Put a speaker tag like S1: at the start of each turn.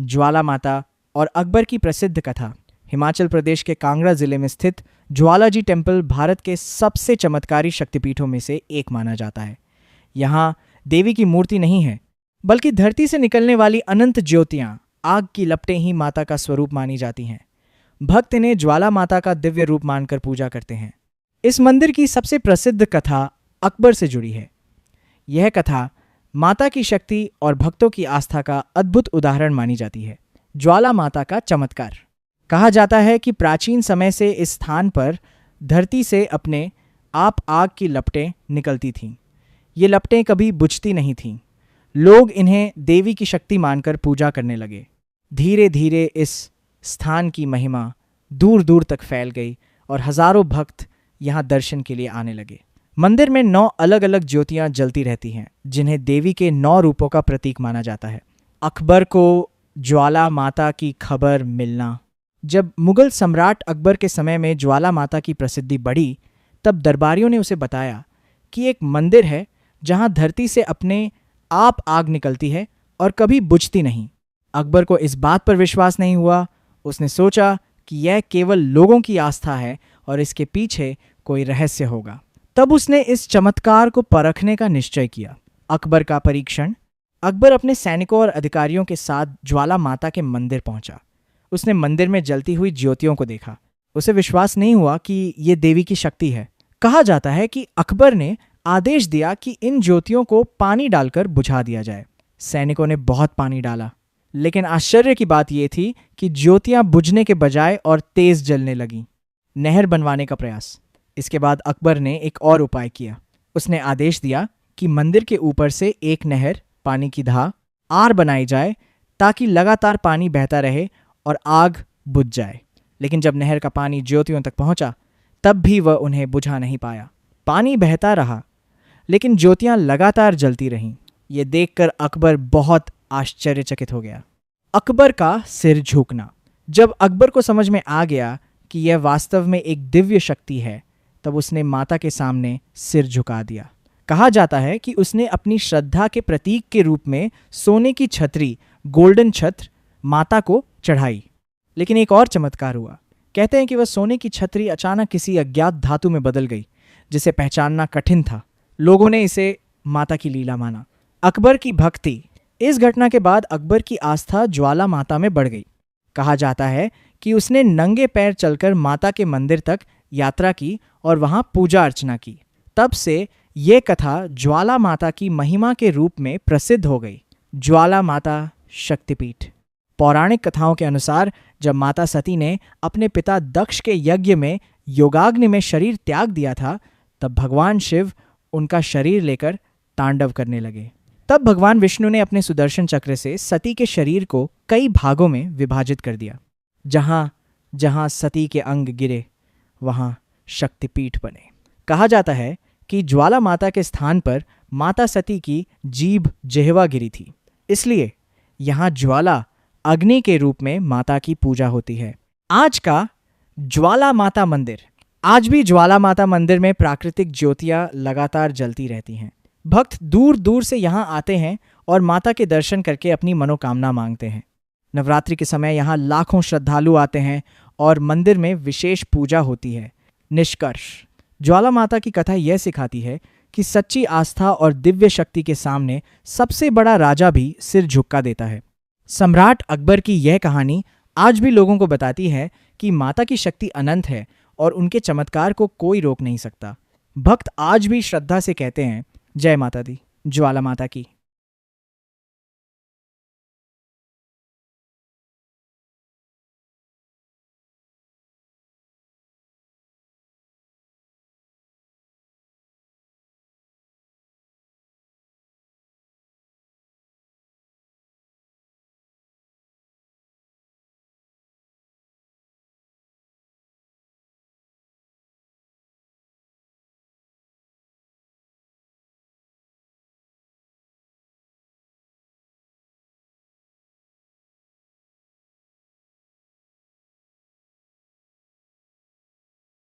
S1: ज्वाला माता और अकबर की प्रसिद्ध कथा। हिमाचल प्रदेश के कांगड़ा जिले में स्थित ज्वालाजी टेम्पल भारत के सबसे चमत्कारी शक्तिपीठों में से एक माना जाता है। यहाँ देवी की मूर्ति नहीं है, बल्कि धरती से निकलने वाली अनंत ज्योतियाँ, आग की लपटें ही माता का स्वरूप मानी जाती हैं। भक्त इन्हें ज्वाला माता का दिव्य रूप मानकर पूजा करते हैं। इस मंदिर की सबसे प्रसिद्ध कथा अकबर से जुड़ी है। यह कथा माता की शक्ति और भक्तों की आस्था का अद्भुत उदाहरण मानी जाती है। ज्वाला माता का चमत्कार। कहा जाता है कि प्राचीन समय से इस स्थान पर धरती से अपने आप आग की लपटें निकलती थीं। ये लपटें कभी बुझती नहीं थीं। लोग इन्हें देवी की शक्ति मानकर पूजा करने लगे। धीरे धीरे इस स्थान की महिमा दूर दूर तक फैल गई और हजारों भक्त यहाँ दर्शन के लिए आने लगे। मंदिर में 9 अलग अलग ज्योतियाँ जलती रहती हैं, जिन्हें देवी के 9 रूपों का प्रतीक माना जाता है। अकबर को ज्वाला माता की खबर मिलना। जब मुगल सम्राट अकबर के समय में ज्वाला माता की प्रसिद्धि बढ़ी, तब दरबारियों ने उसे बताया कि एक मंदिर है जहाँ धरती से अपने आप आग निकलती है और कभी बुझती नहीं। अकबर को इस बात पर विश्वास नहीं हुआ। उसने सोचा कि यह केवल लोगों की आस्था है और इसके पीछे कोई रहस्य होगा। तब उसने इस चमत्कार को परखने का निश्चय किया। अकबर का परीक्षण। अकबर अपने सैनिकों और अधिकारियों के साथ ज्वाला माता के मंदिर पहुंचा। उसने मंदिर में जलती हुई ज्योतियों को देखा। उसे विश्वास नहीं हुआ कि ये देवी की शक्ति है। कहा जाता है कि अकबर ने आदेश दिया कि इन ज्योतियों को पानी डालकर बुझा दिया जाए। सैनिकों ने बहुत पानी डाला, लेकिन आश्चर्य की बात यह थी कि ज्योतियां बुझने के बजाय और तेज जलने लगीं। नहर बनवाने का प्रयास। इसके बाद अकबर ने एक और उपाय किया। उसने आदेश दिया कि मंदिर के ऊपर से एक नहर, पानी की धार, आर बनाई जाए ताकि लगातार पानी बहता रहे और आग बुझ जाए। लेकिन जब नहर का पानी ज्योतियों तक पहुंचा, तब भी वह उन्हें बुझा नहीं पाया। पानी बहता रहा, लेकिन ज्योतियां लगातार जलती रहीं। ये देखकर अकबर बहुत आश्चर्यचकित हो गया। अकबर का सिर झुकना। जब अकबर को समझ में आ गया कि यह वास्तव में एक दिव्य शक्ति है, तब उसने माता के सामने सिर झुका दिया। कहा जाता है कि उसने अपनी श्रद्धा के प्रतीक के रूप में सोने की छतरी, गोल्डन छत्र, माता को चढ़ाई। लेकिन एक और चमत्कार हुआ। कहते हैं कि वह सोने की छतरी अचानक किसी अज्ञात धातु में बदल गई, जिसे पहचानना कठिन था। लोगों ने इसे माता की लीला माना। अकबर की भक्ति। इस घटना के बाद अकबर की आस्था ज्वाला माता में बढ़ गई। कहा जाता है कि उसने नंगे पैर चलकर माता के मंदिर तक यात्रा की और वहां पूजा अर्चना की। तब से ये कथा ज्वाला माता की महिमा के रूप में प्रसिद्ध हो गई। ज्वाला माता शक्तिपीठ। पौराणिक कथाओं के अनुसार जब माता सती ने अपने पिता दक्ष के यज्ञ में योगाग्नि में शरीर त्याग दिया था, तब भगवान शिव उनका शरीर लेकर तांडव करने लगे। तब भगवान विष्णु ने अपने सुदर्शन चक्र से सती के शरीर को कई भागों में विभाजित कर दिया। जहां जहां सती के अंग गिरे, वहां शक्तिपीठ बने। कहा जाता है कि ज्वाला माता के स्थान पर माता सती की जीभ जिह्वा गिरी थी, इसलिए यहां ज्वाला अग्नि के रूप में माता की पूजा होती है। आज का ज्वाला माता मंदिर। आज भी ज्वाला माता मंदिर में प्राकृतिक ज्योतियां लगातार जलती रहती हैं। भक्त दूर दूर से यहाँ आते हैं और माता के दर्शन करके अपनी मनोकामना मांगते हैं। नवरात्रि के समय यहाँ लाखों श्रद्धालु आते हैं और मंदिर में विशेष पूजा होती है। निष्कर्ष। ज्वाला माता की कथा यह सिखाती है कि सच्ची आस्था और दिव्य शक्ति के सामने सबसे बड़ा राजा भी सिर झुका देता है। सम्राट अकबर की यह कहानी आज भी लोगों को बताती है कि माता की शक्ति अनंत है और उनके चमत्कार को कोई रोक नहीं सकता। भक्त आज भी श्रद्धा से कहते हैं, जय माता दी, ज्वाला माता की।